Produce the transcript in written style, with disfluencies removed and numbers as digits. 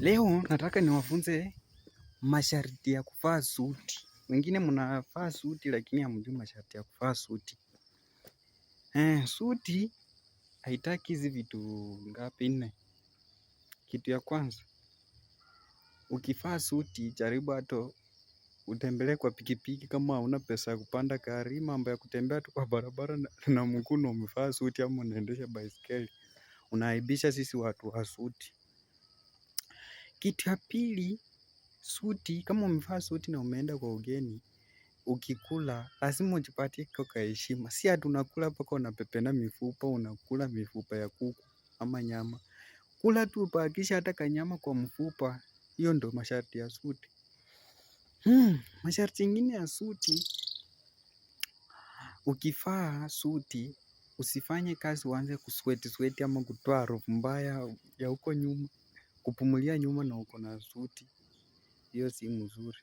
Leo nataka niwafunze masharti ya kuvaa suti. Wengine mnavaa suti lakini hamjui masharti ya kuvaa suti. Suti haitaki hizi vitu ngapi? 4. Kitu ya kwanza, ukivaa suti jaribu hata utembelee kwa pikipiki kama hauna pesa ya kupanda gari. Mambo ya kutembea tu kwa barabara na mguu na umevaa suti ama unaendesha baiskeli, unaaibisha sisi watu wa suti. Kitu ya pili, suti kama umevaa suti na umeenda kwa ugeni, ukikula lazima ujipatie kwa heshima. Si ati unakula mpaka unapepena mifupa, unakula mifupa ya kuku ama nyama. Kula tu ubakishe hata kanyama kwa mfupa. Hiyo ndo masharti ya suti. Masharti ingine ya suti, ukivaa suti usifanye kazi uanze kusweti ama kutoa harufu mbaya ya huko nyuma, kupumulia nyuma na uko na suti. Hiyo si mzuri.